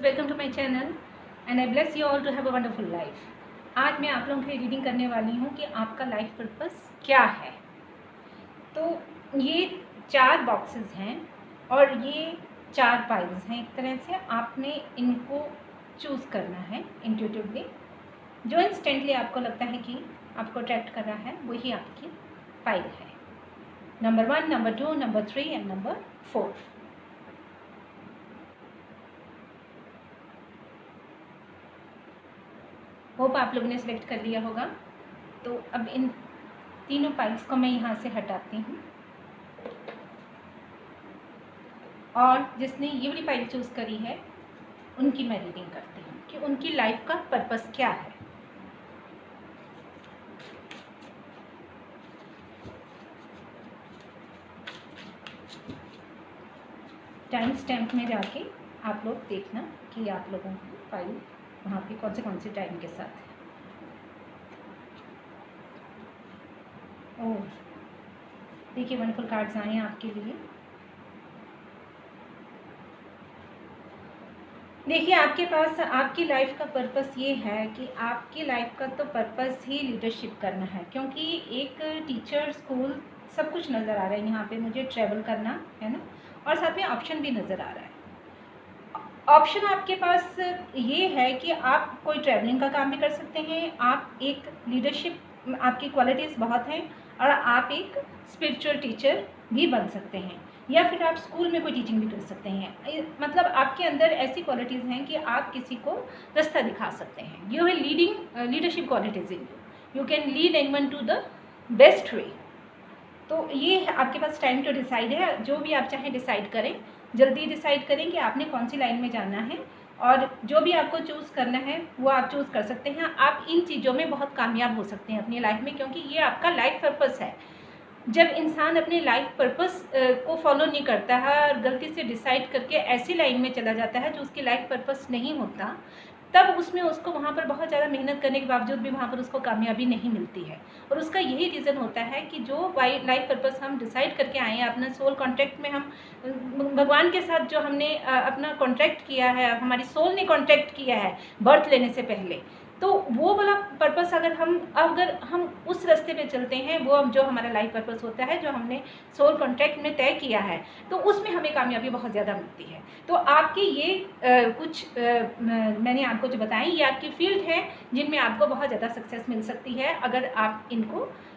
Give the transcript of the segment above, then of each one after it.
Welcome to my channel and I bless you all to have a wonderful life. आज मैं आप लोगों के लिए रीडिंग करने वाली हूँ कि आपका लाइफ पर्पस क्या है। तो ये 4 बॉक्सेस हैं और ये 4 पाइल्स हैं। एक तरह से आपने इनको चूज़ करना है इंट्यूटिवली। जो इंस्टेंटली आपको लगता है कि आपको अट्रैक्ट कर रहा है वही आपकी पाइल है। Number 1, number 2, number 3 and number 4। Hope आप लोगों ने सिलेक्ट कर लिया होगा। तो अब इन तीनों पाइल्स को मैं यहाँ से हटाती हूँ और जिसने ये वाली पाइल चूज़ करी है उनकी मैं रीडिंग करती हूँ कि उनकी लाइफ का पर्पस क्या है। टाइम स्टैम्प में जाके आप लोग देखना कि आप लोगों की फाइल वहाँ पे कौन से टाइम के साथ है। ओह, देखिए वंडरफुल कार्ड्स आए हैं आपके लिए। देखिए आपके पास आपकी लाइफ का पर्पस ये है कि आपकी लाइफ का तो पर्पस ही लीडरशिप करना है, क्योंकि एक टीचर, स्कूल सब कुछ नज़र आ रहा है यहाँ पे। मुझे ट्रैवल करना है ना, और साथ में ऑप्शन भी नज़र आ रहा है। ऑप्शन आपके पास ये है कि आप कोई ट्रैवलिंग का काम भी कर सकते हैं, आप एक लीडरशिप, आपकी क्वालिटीज़ बहुत हैं, और आप एक स्पिरिचुअल टीचर भी बन सकते हैं, या फिर आप स्कूल में कोई टीचिंग भी कर सकते हैं। मतलब आपके अंदर ऐसी क्वालिटीज़ हैं कि आप किसी को रास्ता दिखा सकते हैं। You have leadership qualities in you can lead anyone to the best way. तो ये आपके पास टाइम टू डिसाइड है। जो भी आप चाहें डिसाइड करें, जल्दी डिसाइड करें कि आपने कौन सी लाइन में जाना है, और जो भी आपको चूज़ करना है वो आप चूज़ कर सकते हैं। आप इन चीज़ों में बहुत कामयाब हो सकते हैं अपनी लाइफ में, क्योंकि ये आपका लाइफ पर्पस है। जब इंसान अपने लाइफ पर्पस को फॉलो नहीं करता है और गलती से डिसाइड करके ऐसी लाइन में चला जाता है जो उसकी लाइफ पर्पस नहीं होता, तब उसमें उसको वहाँ पर बहुत ज़्यादा मेहनत करने के बावजूद भी वहाँ पर उसको कामयाबी नहीं मिलती है। और उसका यही रीज़न होता है कि जो लाइफ पर्पस हम डिसाइड करके आए हैं, अपना सोल कॉन्ट्रैक्ट में हम भगवान के साथ जो हमने अपना कॉन्ट्रैक्ट किया है, हमारी सोल ने कॉन्ट्रैक्ट किया है बर्थ लेने से पहले, तो वो वाला पर्पस अगर हम उस रास्ते पे चलते हैं, वो जो हमारा लाइफ पर्पस होता है, जो हमने सोल कॉन्ट्रैक्ट में तय किया है, तो उसमें हमें कामयाबी बहुत ज़्यादा मिलती है। तो आपके ये मैंने आपको जो बताएं, ये आपकी फील्ड है जिनमें आपको बहुत ज़्यादा सक्सेस मिल सकती है अगर आप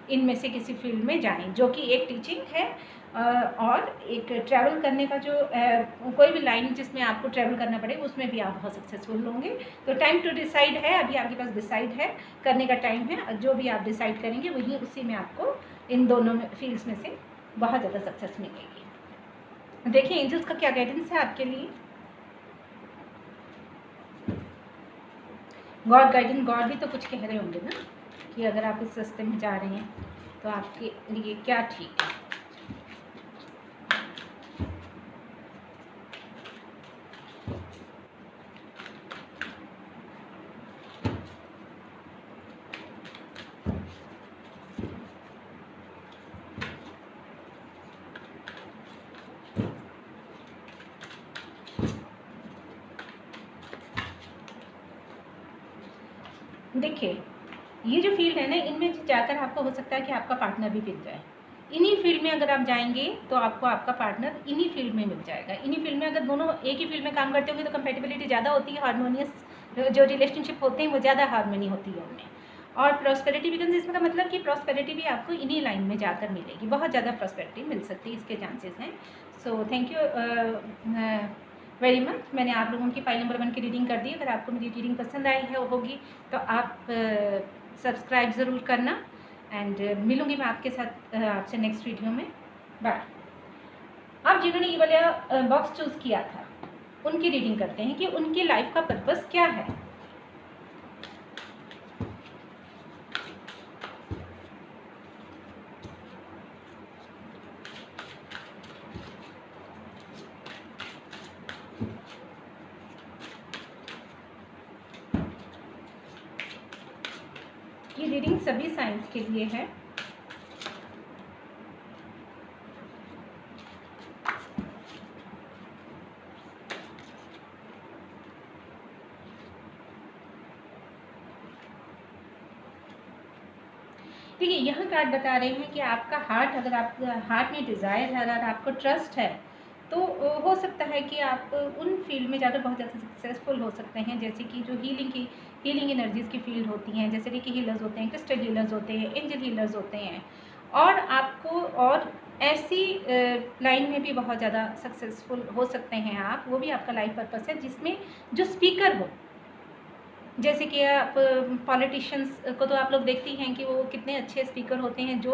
इनमें से किसी फील्ड में जाएं, जो कि एक टीचिंग है और एक ट्रैवल करने का, जो कोई भी लाइन जिसमें आपको ट्रैवल करना पड़े उसमें भी आप बहुत सक्सेसफुल होंगे। तो टाइम टू डिसाइड है, अभी आपके पास डिसाइड है करने का टाइम है। जो भी आप डिसाइड करेंगे वही, उसी में आपको इन दोनों फील्ड्स में से बहुत ज़्यादा सक्सेस मिलेगी। देखिए एंजल्स का क्या गाइडेंस है आपके लिए। गॉड गाइडेंस, गॉड भी तो कुछ कह रहे होंगे ना कि अगर आप इस रास्ते में जा रहे हैं तो आपके लिए क्या ठीक है। देखिए ये जो फील्ड है ना, इनमें जाकर आपको हो सकता है कि आपका पार्टनर भी मिल जाए। इन्हीं फील्ड में अगर आप जाएंगे तो आपको आपका पार्टनर इन्हीं फील्ड में मिल जाएगा। इन्हीं फील्ड में अगर दोनों एक ही फील्ड में काम करते होंगे तो कंपेटिबिलिटी ज़्यादा होती है, हारमोनियस जो रिलेशनशिप होते हैं वो ज़्यादा हारमोनी होती है उनमें। और प्रॉस्पेरिटी बिकॉज इसमें का मतलब कि प्रॉस्पेरिटी भी आपको इन्हीं लाइन में जाकर मिलेगी, बहुत ज़्यादा प्रॉस्पेरिटी मिल सकती है, इसके चांसेस हैं। So thank you very much. मैंने आप लोगों की फाइल नंबर 1 की रीडिंग कर दी। अगर आपको मेरी रीडिंग पसंद आई है होगी तो आप सब्सक्राइब ज़रूर करना, एंड मिलूँगी मैं आपके साथ आपसे नेक्स्ट वीडियो में। बाय। अब जिन्होंने ये वाला बॉक्स चूज़ किया था उनकी रीडिंग करते हैं कि उनकी लाइफ का पर्पस क्या है। ये रीडिंग सभी साइंस के लिए है। देखिए यहाँ कार्ड बता रहे हैं कि आपका हार्ट, अगर आपका हार्ट में डिज़ायर है, अगर आपको ट्रस्ट है, तो हो सकता है कि आप उन फील्ड में जाकर बहुत ज़्यादा सक्सेसफुल हो सकते हैं। जैसे कि जो हीलिंग एनर्जीज़ की फील्ड होती हैं, जैसे रेकी हीलर्स होते हैं, क्रिस्टल हीलर्स होते हैं, एंजल हीलर्स होते हैं, और आपको और ऐसी लाइन में भी बहुत ज़्यादा सक्सेसफुल हो सकते हैं आप। वो भी आपका लाइफ पर्पस है, जिसमें जो स्पीकर हो, जैसे कि आप पॉलिटिशियंस को तो आप लोग देखते ही हैं कि वो कितने अच्छे स्पीकर होते हैं। जो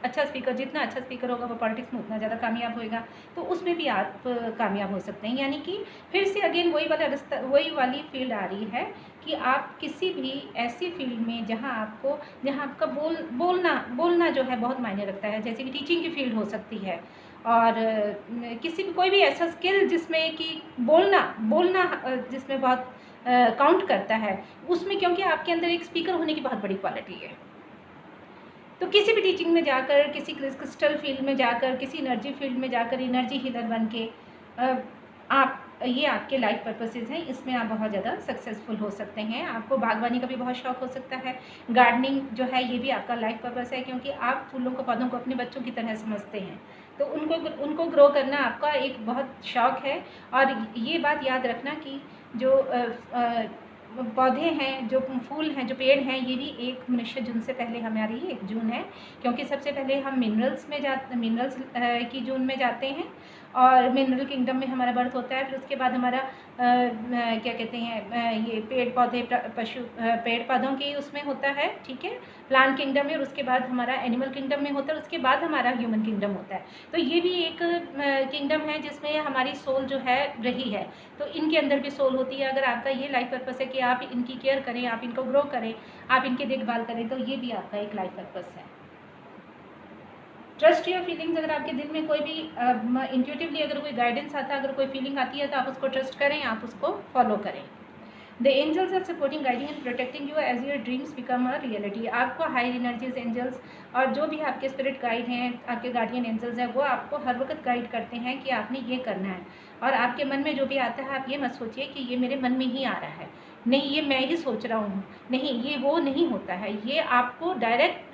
अच्छा स्पीकर, जितना अच्छा स्पीकर होगा वो पॉलिटिक्स में उतना ज़्यादा कामयाब होएगा। तो उसमें भी आप कामयाब हो सकते हैं। यानी कि फिर से अगेन वही वाली फील्ड आ रही है कि आप किसी भी ऐसी फील्ड में जहाँ आपका बोलना जो है बहुत मायने रखता है। जैसे कि टीचिंग की फील्ड हो सकती है, और कोई भी ऐसा स्किल जिसमें कि बोलना जिसमें बहुत काउंट करता है, उसमें क्योंकि आपके अंदर एक स्पीकर होने की बहुत बड़ी क्वालिटी है। तो किसी भी टीचिंग में जाकर, किसी क्रिस्टल फील्ड में जाकर, किसी एनर्जी फील्ड में जाकर एनर्जी हीलर बन के ये आपके लाइफ पर्पसेस हैं। इसमें आप बहुत ज़्यादा सक्सेसफुल हो सकते हैं। आपको बागवानी का भी बहुत शौक हो सकता है। गार्डनिंग जो है ये भी आपका लाइफ पर्पस है, क्योंकि आप फूलों को, पौधों को अपने बच्चों की तरह समझते हैं। तो उनको ग्रो करना आपका एक बहुत शौक है। और ये बात याद रखना कि जो पौधे हैं, जो फूल हैं, जो पेड़ हैं, ये भी एक मनुष्य जून से पहले हमारी एक जून है, क्योंकि सबसे पहले हम मिनरल्स की जून में जाते हैं, और मिनरल किंगडम में हमारा बर्थ होता है। फिर उसके बाद हमारा क्या कहते हैं, ये पेड़ पौधों की उसमें होता है, ठीक है, प्लांट किंगडम में। और उसके बाद हमारा एनिमल किंगडम में होता है, उसके बाद हमारा ह्यूमन किंगडम होता है। तो ये भी एक किंगडम है जिसमें हमारी सोल जो है रही है। तो इनके अंदर भी सोल होती है। अगर आपका ये लाइफ पर्पस है कि आप इनकी केयर करें, आप इनको ग्रो करें, आप इनकी देखभाल करें, तो ये भी आपका एक लाइफ पर्पस है। Trust your feelings. अगर आपके दिल में कोई भी इंट्यूटिवली अगर कोई गाइडेंस आता है, अगर कोई फीलिंग आती है, तो आप उसको ट्रस्ट करें, आप उसको फॉलो करें। The angels are supporting, guiding and protecting you as your dreams become a reality. आपको हाई एनर्जीज, एंजल्स और जो भी आपके स्पिरिट गाइड हैं, आपके गार्डियन एंजल्स हैं, वो आपको हर वक्त गाइड करते हैं कि आपने ये करना है। और आपके मन में जो भी आता है, आप ये मत सोचिए कि ये मेरे मन में ही आ रहा है, नहीं ये मैं ही सोच रहा हूँ, नहीं, ये वो नहीं होता है। ये आपको डायरेक्ट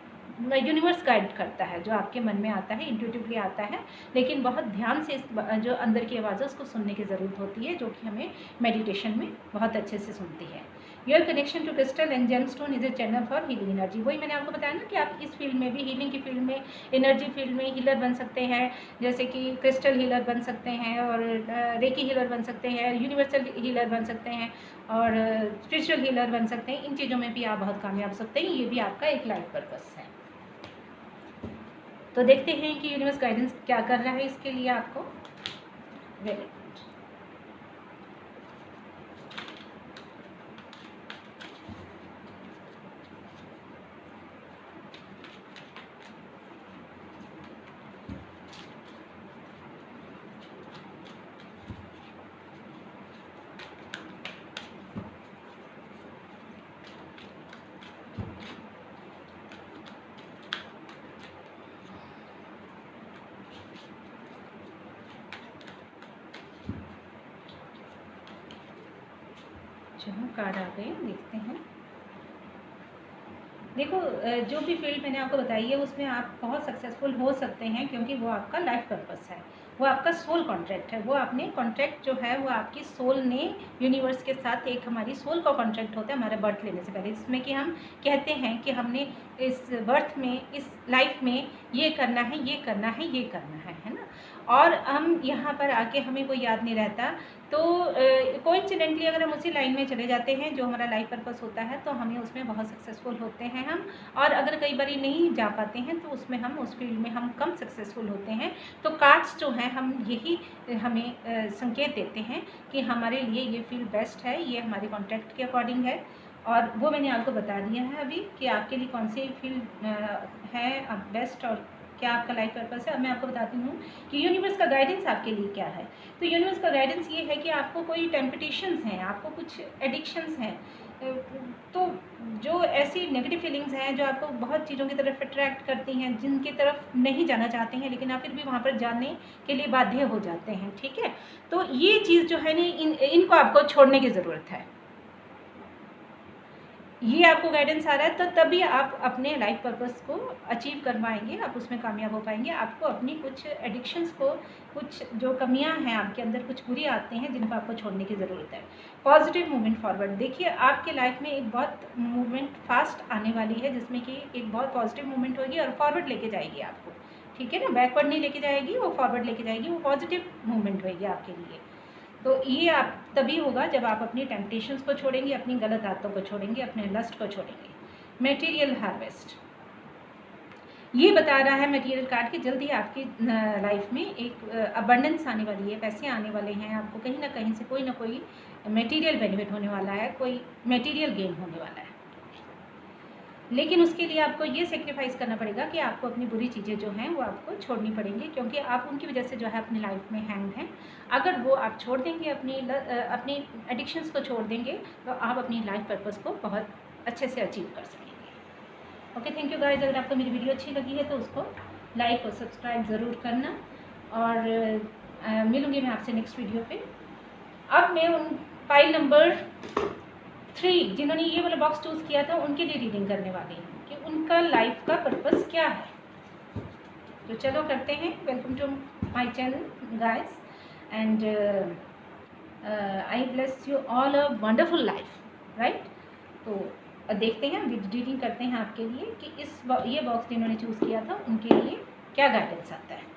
यूनिवर्स गाइड करता है। जो आपके मन में आता है, इंट्यूटिवली आता है, लेकिन बहुत ध्यान से जो अंदर की आवाज़ है उसको सुनने की ज़रूरत होती है, जो कि हमें मेडिटेशन में बहुत अच्छे से सुनती है। Your connection to crystal and gemstone is a channel for healing energy. वही मैंने आपको बताया ना कि आप इस फील्ड में भी, हीलिंग की फील्ड में, एनर्जी फील्ड में हीलर बन सकते हैं। जैसे कि क्रिस्टल हीलर बन सकते हैं, और रेकी हीलर बन सकते हैं, यूनिवर्सल हीलर बन सकते हैं, और स्पिरिचुअल हीलर बन सकते हैं। इन चीज़ों में भी आप बहुत कामयाब हो सकते हैं। ये भी आपका एक लाइफ पर्पस है। तो देखते हैं कि यूनिवर्स गाइडेंस क्या कर रहा है इसके लिए आपको। वेरी चलो कार्ड आ गए, देखते हैं। देखो, जो भी फील्ड मैंने आपको बताई है उसमें आप बहुत सक्सेसफुल हो सकते हैं, क्योंकि वो आपका लाइफ पर्पस है, वो आपका सोल कॉन्ट्रैक्ट है। वो आपने कॉन्ट्रैक्ट जो है वो आपकी सोल ने यूनिवर्स के साथ, एक हमारी सोल का कॉन्ट्रैक्ट होता है हमारा बर्थ लेने से पहले, जिसमें कि हम कहते हैं कि हमने इस बर्थ में, इस लाइफ में ये करना है, ये करना है, ये करना है ना। और हम यहाँ पर आके हमें कोई याद नहीं रहता, तो कोइंसिडेंटली अगर हम उसी लाइन में चले जाते हैं जो हमारा लाइफ पर्पस होता है, तो हमें उसमें बहुत सक्सेसफुल होते हैं हम। और अगर कई बार नहीं जा पाते हैं, तो उसमें हम उस फील्ड में हम कम सक्सेसफुल होते हैं। तो कार्ड्स जो हैं हम यही हमें संकेत देते हैं कि हमारे लिए ये फील्ड बेस्ट है, ये हमारे कॉन्ट्रैक्ट के अकॉर्डिंग है। और वो मैंने आपको बता दिया है अभी कि आपके लिए कौन सी फील्ड है बेस्ट, और क्या आपका लाइफ पर्पस है। अब मैं आपको बताती हूँ कि यूनिवर्स का गाइडेंस आपके लिए क्या है। तो यूनिवर्स का गाइडेंस ये है कि आपको कोई टेम्पटेशंस हैं, आपको कुछ एडिक्शंस हैं, तो जो ऐसी नेगेटिव फीलिंग्स हैं जो आपको बहुत चीज़ों की तरफ अट्रैक्ट करती हैं, जिनकी तरफ नहीं जाना चाहते हैं, लेकिन आप फिर भी वहाँ पर जाने के लिए बाध्य हो जाते हैं, ठीक है। तो ये चीज़ जो है ना, इनको आपको छोड़ने की ज़रूरत है। ये आपको गाइडेंस आ रहा है, तो तभी आप अपने लाइफ पर्पस को अचीव कर पाएंगे, आप उसमें कामयाब हो पाएंगे। आपको अपनी कुछ एडिक्शंस को, कुछ जो कमियां हैं आपके अंदर, कुछ बुरी आदतें हैं जिनको आपको छोड़ने की ज़रूरत है। Positive movement forward. देखिए आपके लाइफ में एक बहुत मूवमेंट फास्ट आने वाली है, जिसमें कि एक बहुत पॉजिटिव मूवमेंट होगी और फॉरवर्ड लेके जाएगी आपको, ठीक है ना। बैकवर्ड नहीं लेके जाएगी, वो फॉरवर्ड लेके जाएगी, वो पॉजिटिव मूवमेंट होगी आपके लिए। तो ये आप तभी होगा जब आप अपनी टेम्पटेशंस को छोड़ेंगे, अपनी गलत आदतों को छोड़ेंगे, अपने लस्ट को छोड़ेंगे। मटेरियल हार्वेस्ट, ये बता रहा है मटेरियल कार्ड कि जल्दी आपकी लाइफ में एक अबंडेंस आने वाली है, पैसे आने वाले हैं, आपको कहीं ना कहीं से कोई ना कोई मटेरियल बेनिफिट होने वाला है, कोई मटेरियल गेन होने वाला है। लेकिन उसके लिए आपको ये सेक्रीफाइस करना पड़ेगा कि आपको अपनी बुरी चीज़ें जो हैं वो आपको छोड़नी पड़ेंगी, क्योंकि आप उनकी वजह से जो है अपनी लाइफ में हैंग हैं। अगर वो आप छोड़ देंगे, अपनी एडिक्शंस को छोड़ देंगे, तो आप अपनी लाइफ पर्पस को बहुत अच्छे से अचीव कर सकेंगे। Okay, thank you guys. अगर आपको मेरी वीडियो अच्छी लगी है तो उसको लाइक और सब्सक्राइब ज़रूर करना, और मिलूँगी मैं आपसे नेक्स्ट वीडियो पे। अब मैं उन फाइल नंबर 3 जिन्होंने ये वाला बॉक्स चूज़ किया था उनके लिए रीडिंग करने वाली हूँ कि उनका लाइफ का पर्पस क्या है। तो चलो करते हैं। Welcome to my channel guys, and I bless you all a wonderful life, right. तो देखते हैं, रीडिंग करते हैं आपके लिए कि ये बॉक्स जिन्होंने चूज़ किया था उनके लिए क्या गाइडेंस आता है।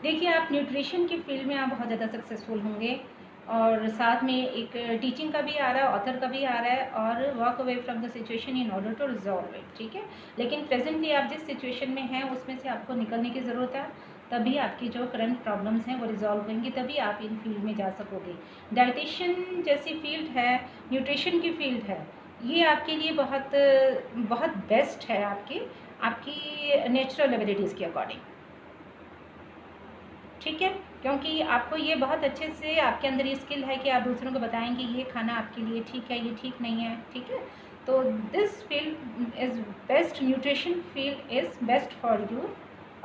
देखिए, आप न्यूट्रिशन की फील्ड में आप बहुत ज़्यादा सक्सेसफुल होंगे, और साथ में एक टीचिंग का भी आ रहा है, ऑथर का भी आ रहा है, और walk away from the situation in order to resolve it, ठीक है। लेकिन प्रेजेंटली आप जिस सिचुएशन में हैं उसमें से आपको निकलने की ज़रूरत है, तभी आपकी जो करंट प्रॉब्लम्स हैं वो रिजॉल्व होंगी, तभी आप इन फील्ड में जा सकोगे। डाइटिशियन जैसी फील्ड है, न्यूट्रिशन की फील्ड है, ये आपके लिए बहुत बहुत बेस्ट है आपकी नेचुरल एबिलिटीज़ के अकॉर्डिंग, ठीक है। क्योंकि आपको ये बहुत अच्छे से आपके अंदर ये स्किल है कि आप दूसरों को बताएंगे ये खाना आपके लिए ठीक है, ये ठीक नहीं है, ठीक है। तो this field is best, nutrition field is best for you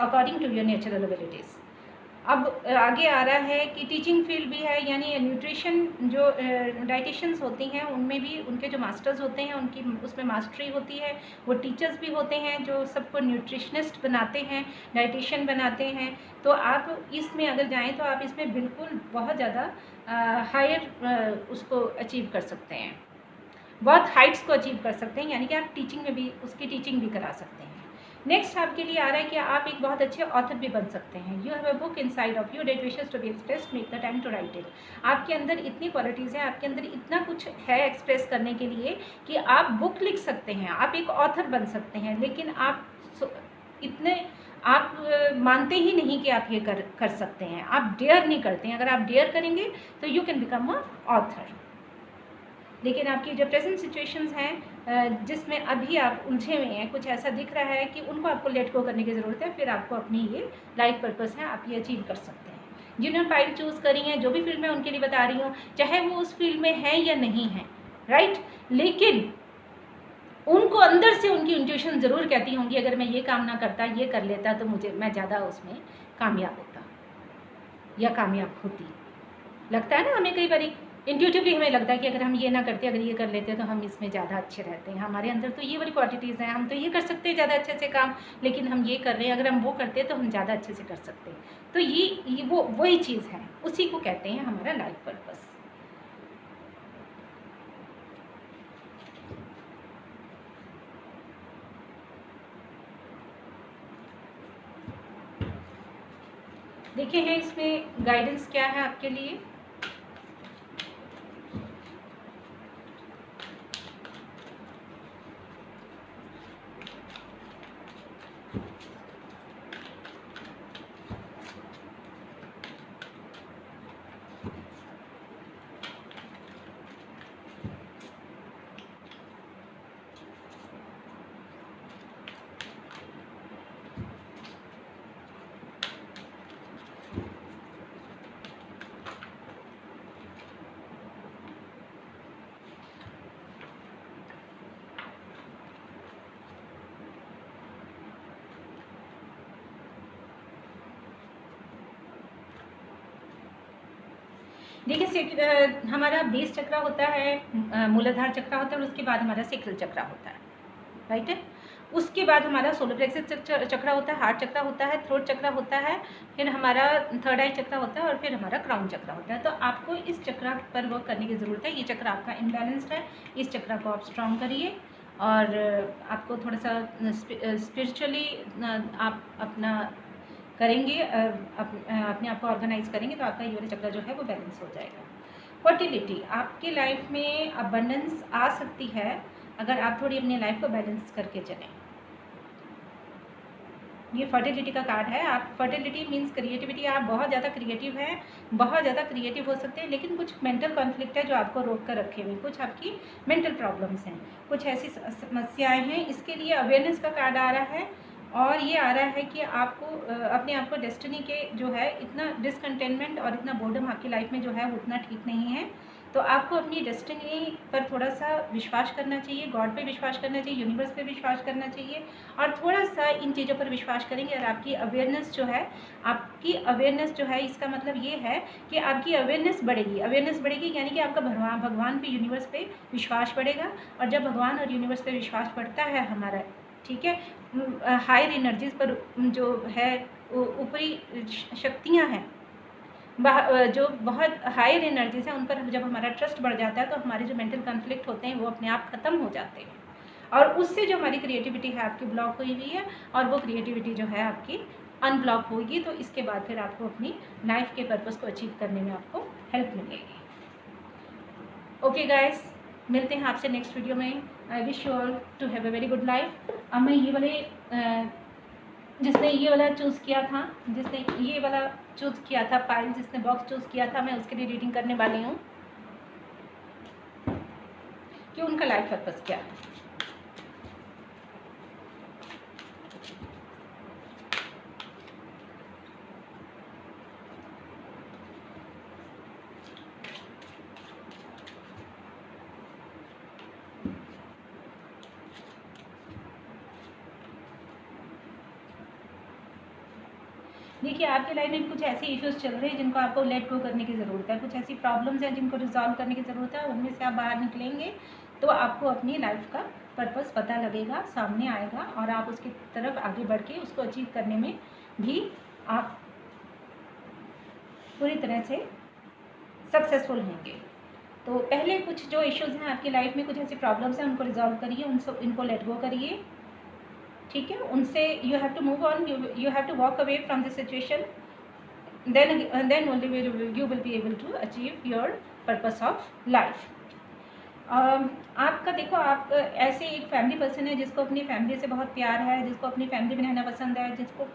according to your natural abilities. अब आगे आ रहा है कि टीचिंग फील्ड भी है, यानी न्यूट्रिशन जो डाइटिशियंस होती हैं उनमें भी उनके जो मास्टर्स होते हैं उनकी उसमें मास्टरी होती है। वो टीचर्स भी होते हैं जो सबको न्यूट्रिशनिस्ट बनाते हैं, डाइटिशियन बनाते हैं। तो आप इसमें अगर जाएं तो आप इसमें बिल्कुल बहुत ज़्यादा हायर उसको अचीव कर सकते हैं, बहुत हाइट्स को अचीव कर सकते हैं, यानी कि आप टीचिंग में भी उसकी टीचिंग भी करा सकते हैं। नेक्स्ट आपके लिए आ रहा है कि आप एक बहुत अच्छे ऑथर भी बन सकते हैं। You have a book inside of you that wishes to be expressed, make the time to write it. आपके अंदर इतनी क्वालिटीज़ हैं, आपके अंदर इतना कुछ है एक्सप्रेस करने के लिए कि आप बुक लिख सकते हैं, आप एक ऑथर बन सकते हैं। लेकिन आप इतने आप मानते ही नहीं कि आप ये कर सकते हैं, आप डेयर नहीं करते हैं। अगर आप डेयर करेंगे तो you can become a author. लेकिन आपकी जो प्रेजेंट सिचुएशंस हैं जिसमें अभी आप उलझे हुए हैं, कुछ ऐसा दिख रहा है कि उनको आपको लेट गो करने की ज़रूरत है, फिर आपको अपनी ये लाइफ पर्पस है आप ये अचीव कर सकते हैं। जिन्होंने फाइल चूज़ करी है, जो भी फील्ड में उनके लिए बता रही हूँ, चाहे वो उस फील्ड में है या नहीं है, राइट, लेकिन उनको अंदर से उनकी इंट्यूशन ज़रूर कहती होंगी अगर मैं ये काम ना करता, ये कर लेता, तो मैं ज़्यादा उसमें कामयाब होता या कामयाब होती। लगता है ना हमें कई बार इंट्यूटिवली हमें लगता है कि अगर हम ये ना करते, अगर ये कर लेते तो हम इसमें ज़्यादा अच्छे रहते हैं। हमारे अंदर तो ये वाली क्वालिटीज़ हैं, हम तो ये कर सकते हैं ज़्यादा अच्छे से काम, लेकिन हम ये कर रहे हैं, अगर हम वो करते तो हम ज़्यादा अच्छे से कर सकते हैं। तो ये वो वही चीज़ है, उसी को कहते हैं हमारा लाइफ पर्पस। देखिए हैं इसमें गाइडेंस क्या है आपके लिए। देखिए हमारा बेस चक्र होता है, मूलाधार चक्र होता है और उसके बाद हमारा सेक्रल चक्र होता है, राइट है। उसके बाद हमारा सोलर प्लेक्सस चक्र होता है, हार्ट चक्र होता है, थ्रोट चक्र होता है, फिर हमारा थर्ड आई चक्र होता है और फिर हमारा क्राउन चक्र होता है। तो आपको इस चक्र पर वर्क करने की ज़रूरत है। ये चक्र आपका इम्बैलेंस्ड है, इस चक्र को आप स्ट्रॉन्ग करिए और आपको थोड़ा सा स्पिरिचुअली आप अपना करेंगे, अपने आप को ऑर्गेनाइज करेंगे तो आपका ये वाला चक्र जो है वो बैलेंस हो जाएगा। फर्टिलिटी, आपकी लाइफ में अबंडेंस आ सकती है अगर आप थोड़ी अपनी लाइफ को बैलेंस करके चलें। ये फर्टिलिटी का कार्ड है। आप फर्टिलिटी मीन्स क्रिएटिविटी, आप बहुत ज़्यादा क्रिएटिव हैं, बहुत ज़्यादा क्रिएटिव हो सकते हैं, लेकिन कुछ मेंटल कॉन्फ्लिक्ट है जो आपको रोक कर रखे हुए, कुछ आपकी मेंटल प्रॉब्लम्स हैं, कुछ ऐसी समस्याएं हैं। इसके लिए अवेयरनेस का कार्ड आ रहा है और ये आ रहा है कि आपको अपने आप को डेस्टिनी के जो है इतना डिसकंटेनमेंट और इतना बोर्डम आपकी लाइफ में जो है वो उतना ठीक नहीं है। तो आपको अपनी डेस्टिनी पर थोड़ा सा विश्वास करना चाहिए, गॉड पे विश्वास करना चाहिए, यूनिवर्स पे विश्वास करना चाहिए और थोड़ा सा इन चीज़ों पर विश्वास करेंगे और आपकी अवेयरनेस जो है, इसका मतलब ये है कि आपकी अवेयरनेस बढ़ेगी यानी कि आपका भगवान पे, यूनिवर्स पे विश्वास बढ़ेगा। और जब भगवान और यूनिवर्स पे विश्वास बढ़ता है हमारा, ठीक है, हायर एनर्जीज पर जो है ऊपरी शक्तियाँ हैं, जो बहुत हायर एनर्जीज हैं, उन पर जब हमारा ट्रस्ट बढ़ जाता है तो हमारे जो मेंटल कॉन्फ्लिक्ट होते हैं वो अपने आप ख़त्म हो जाते हैं और उससे जो हमारी क्रिएटिविटी है आपकी ब्लॉक हुई हुई है और वो क्रिएटिविटी जो है आपकी अनब्लॉक होगी। तो इसके बाद फिर आपको अपनी लाइफ के पर्पस को अचीव करने में आपको हेल्प मिलेगी। ओके गाइस, मिलते हैं आपसे नेक्स्ट वीडियो में। I wish you all to have a very good life. अब मैं ये वाले जिसने ये वाला चूज़ किया था, फाइल जिसने बॉक्स चूज़ किया था, मैं उसके लिए रीडिंग करने वाली हूँ कि उनका लाइफ पर्पस क्या है। देखिए, आपकी लाइफ में कुछ ऐसे इश्यूज चल रहे हैं जिनको आपको लेट गो करने की ज़रूरत है, कुछ ऐसी प्रॉब्लम्स हैं जिनको रिजॉल्व करने की ज़रूरत है। उनमें से आप बाहर निकलेंगे तो आपको अपनी लाइफ का पर्पस पता लगेगा, सामने आएगा और आप उसकी तरफ आगे बढ़ के उसको अचीव करने में भी आप पूरी तरह से सक्सेसफुल होंगे। तो पहले कुछ जो इश्यूज़ हैं आपकी लाइफ में, कुछ ऐसी प्रॉब्लम्स हैं, उनको रिजॉल्व करिए, इनको लेट गो करिए, ठीक है। उनसे you have to move on, you have to walk away from this situation, then only you will be able to achieve your purpose of life. आपका देखो, आप ऐसे एक फैमिली पर्सन है जिसको अपनी फैमिली से बहुत प्यार है, जिसको अपनी फैमिली में रहना पसंद है, जिसको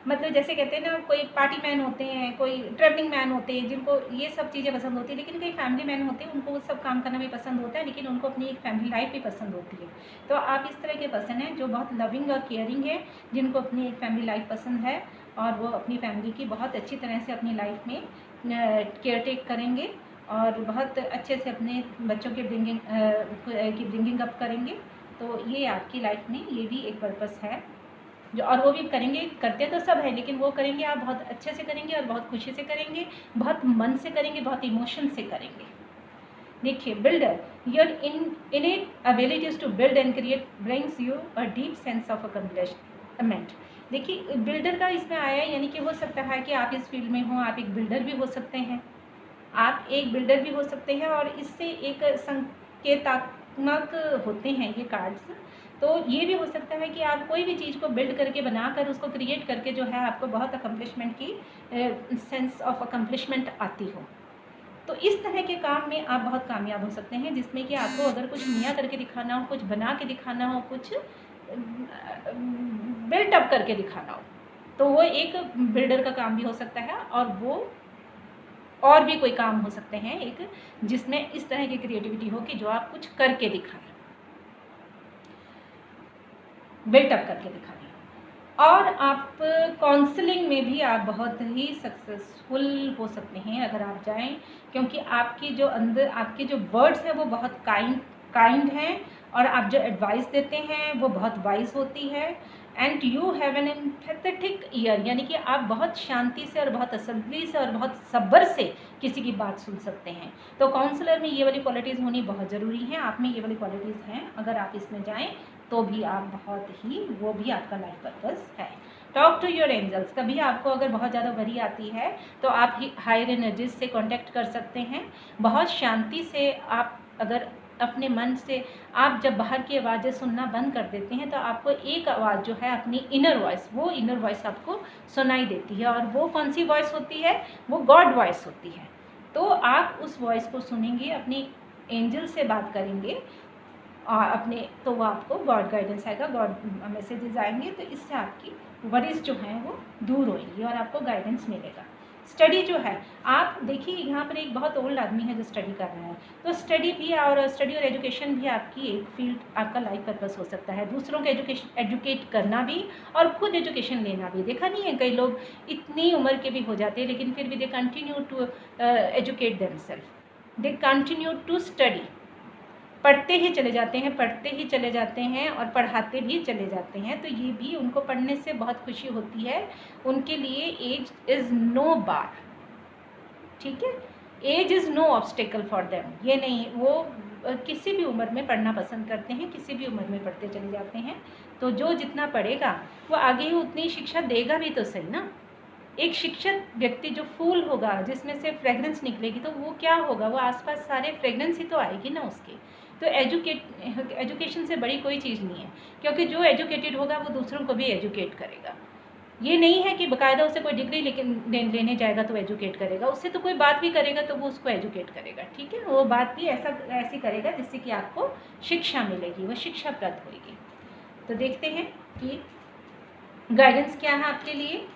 मतलब जैसे कहते हैं ना, कोई पार्टी मैन होते हैं, कोई ट्रैवलिंग मैन होते हैं, जिनको ये सब चीज़ें पसंद होती है, लेकिन कई फैमिली मैन होते हैं उनको वो सब काम करना भी पसंद होता है, लेकिन उनको अपनी एक फैमिली लाइफ भी पसंद होती है। तो आप इस तरह के पर्सन हैं जो बहुत लविंग और केयरिंग है, जिनको अपनी एक फैमिली लाइफ पसंद है और वो अपनी फैमिली की बहुत अच्छी तरह से अपनी लाइफ में केयर टेक करेंगे और बहुत अच्छे से अपने बच्चों की ब्रिंगिंग अप करेंगे। तो ये आपकी लाइफ में ये भी एक पर्पस है जो, और वो भी करेंगे, करते तो सब है, लेकिन वो करेंगे आप बहुत अच्छे से करेंगे और बहुत खुशी से करेंगे, बहुत मन से करेंगे, बहुत इमोशन से करेंगे। देखिए, builder, your innate abilities to build and create brings you a deep sense of accomplishment। देखिए, बिल्डर का इसमें आया है, यानी कि हो सकता है कि आप इस फील्ड में हो, आप एक बिल्डर भी हो सकते हैं, और इससे एक संकेतात्मक होते हैं ये कार्ड्स। तो ये भी हो सकता है कि आप कोई भी चीज़ को बिल्ड करके, बनाकर, उसको क्रिएट करके जो है आपको बहुत अकम्पलिशमेंट की सेंस ऑफ अकम्पलिशमेंट आती हो। तो इस तरह के काम में आप बहुत कामयाब हो सकते हैं, जिसमें कि आपको अगर कुछ नया करके दिखाना हो, कुछ बना के दिखाना हो, कुछ बिल्ट अप करके दिखाना हो, तो वो एक बिल्डर का काम भी हो सकता है। और वो और भी कोई काम हो सकते हैं एक, जिसमें इस तरह की क्रिएटिविटी हो कि जो आप कुछ करके दिखाएं, बिल्टअप करके दिखाएं। और आप काउंसलिंग में भी आप बहुत ही सक्सेसफुल हो सकते हैं अगर आप जाएं, क्योंकि आपकी जो अंदर आपके जो वर्ड्स हैं वो बहुत काइंड हैं और आप जो एडवाइस देते हैं वो बहुत वाइज होती है। And you have an empathetic year, यानी कि आप बहुत शांति से और बहुत असली से और बहुत सब्र से किसी की बात सुन सकते हैं। तो काउंसलर में ये वाली क्वालिटीज़ होनी बहुत ज़रूरी हैं। आप में ये वाली क्वालिटीज़ हैं, अगर आप इसमें जाएँ तो भी आप बहुत ही, वो भी आपका लाइफ पर्पस है। टॉक टू योर एंजल्स, कभी आपको अगर बहुत ज़्यादा वरी आती है तो आप हायर एनर्जीज से कांटेक्ट कर सकते हैं। बहुत शांति से आप अगर अपने मन से आप जब बाहर की आवाज़ें सुनना बंद कर देते हैं तो आपको एक आवाज़ जो है अपनी इनर वॉइस, वो इनर वॉइस आपको सुनाई देती है। और वो कौन सी वॉइस होती है? वो गॉड वॉइस होती है। तो आप उस वॉइस को सुनेंगे, अपनी एंजल से बात करेंगे और अपने, तो वो आपको गॉड गाइडेंस आएगा, गॉड मैसेजेस आएंगे। तो इससे आपकी वरीज जो हैं वो दूर होंगी और आपको गाइडेंस मिलेगा। स्टडी जो है, आप देखिए यहाँ पर एक बहुत ओल्ड आदमी है जो स्टडी कर रहा है, तो स्टडी और एजुकेशन भी आपकी एक फील्ड, आपका लाइफ पर्पस हो सकता है। दूसरों को एजुकेट करना भी और खुद एजुकेशन लेना भी। देखा नहीं है, कई लोग इतनी उम्र के भी हो जाते हैं लेकिन फिर भी they continue to educate themselves, they continue to study. पढ़ते ही चले जाते हैं, पढ़ते ही चले जाते हैं और पढ़ाते भी चले जाते हैं। तो ये भी, उनको पढ़ने से बहुत खुशी होती है। उनके लिए एज इज़ नो बार, ठीक है, age is no obstacle for them. ये नहीं, वो किसी भी उम्र में पढ़ना पसंद करते हैं, किसी भी उम्र में पढ़ते चले जाते हैं। तो जो जितना पढ़ेगा वो आगे उतनी शिक्षा देगा भी तो सही ना। एक शिक्षित व्यक्ति जो फूल होगा जिसमें से फ्रेगरेंस निकलेगी, तो वो क्या होगा, वो आसपास सारे फ्रेगरेंस ही तो आएगी ना उसके। तो एजुकेशन से बड़ी कोई चीज़ नहीं है, क्योंकि जो एजुकेटेड होगा वो दूसरों को भी एजुकेट करेगा। ये नहीं है कि बाकायदा उसे कोई डिग्री लेने जाएगा तो एजुकेट करेगा, उससे तो कोई बात भी करेगा तो वो उसको एजुकेट करेगा, ठीक है। वो बात भी ऐसी करेगा जिससे कि आपको शिक्षा मिलेगी, वो शिक्षाप्रद होगी। तो देखते हैं कि गाइडेंस क्या है आपके लिए।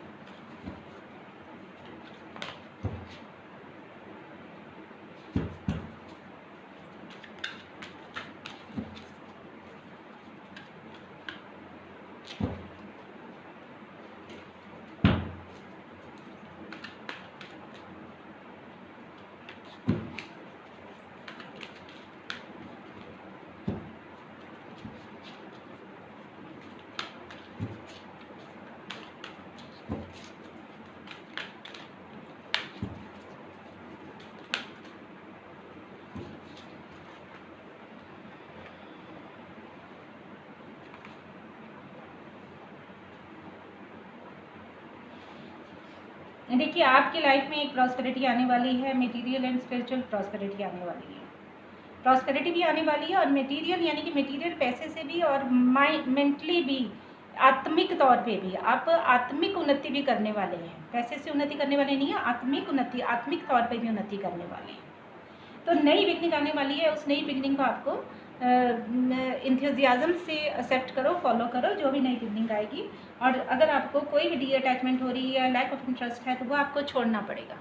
देखिए, आपकी लाइफ में एक प्रॉस्पेरिटी आने वाली है, मटेरियल एंड स्पिरिचुअल प्रॉस्पेरिटी आने वाली है। प्रॉस्पेरिटी भी आने वाली है और मटेरियल, यानी कि मटेरियल पैसे से भी और मेंटली भी, आत्मिक तौर पे भी आप आत्मिक उन्नति भी करने वाले हैं। पैसे से उन्नति करने वाले नहीं है, आत्मिक उन्नति, आत्मिक तौर पे भी उन्नति करने वाले हैं। तो नई बिगनिंग आने वाली है, उस नई बिगनिंग को आपको इंथुजियाज़म से एक्सेप्ट करो, फॉलो करो जो भी नई बिगनिंग आएगी। और अगर आपको कोई भी डी अटैचमेंट हो रही है या लैक ऑफ इंटरेस्ट है तो वो आपको छोड़ना पड़ेगा।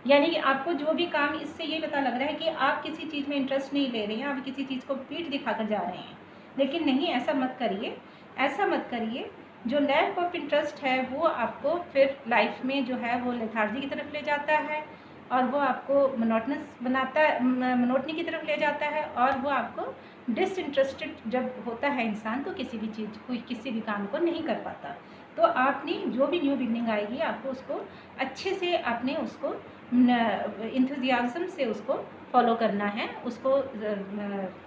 यानी कि आपको जो भी काम, इससे ये पता लग रहा है कि आप किसी चीज़ में इंटरेस्ट नहीं ले रहे हैं, आप किसी चीज़ को पीठ दिखाकर जा रहे हैं। लेकिन नहीं, ऐसा मत करिए, ऐसा मत करिए। जो लैक ऑफ इंटरेस्ट है वो आपको फिर लाइफ में जो है वो लेथार्जी की तरफ ले जाता है और वो आपको मोनोटनस बनाता है, मोनोटनी की तरफ ले जाता है। और वो आपको डिसइंटरेस्टेड जब होता है इंसान तो किसी भी चीज़ को, किसी भी काम को नहीं कर पाता। तो आपने जो भी न्यू बिगनिंग आएगी आपको उसको अच्छे से, आपने उसको इंथुजियाज़म से उसको फॉलो करना है। उसको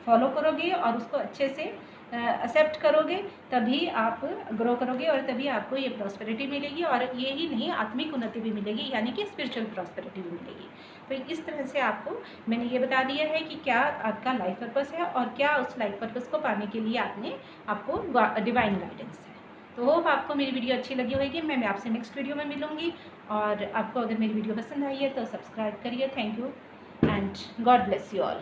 फॉलो करोगे और उसको अच्छे से एक्सेप्ट करोगे, तभी आप ग्रो करोगे और तभी आपको ये प्रॉस्पेरिटी मिलेगी। और ये ही नहीं, आत्मिक उन्नति भी मिलेगी, यानी कि स्पिरिचुअल प्रॉस्पेरिटी भी मिलेगी। तो इस तरह से आपको मैंने ये बता दिया है कि क्या आपका लाइफ पर्पस है और क्या उस लाइफ पर्पस को पाने के लिए आपको डिवाइन गाइडेंस है। तो होप आपको मेरी वीडियो अच्छी लगी होगी। मैं आपसे नेक्स्ट वीडियो में मिलूँगी। और आपको अगर मेरी वीडियो पसंद आई है तो सब्सक्राइब करिए। Thank you and God bless you all.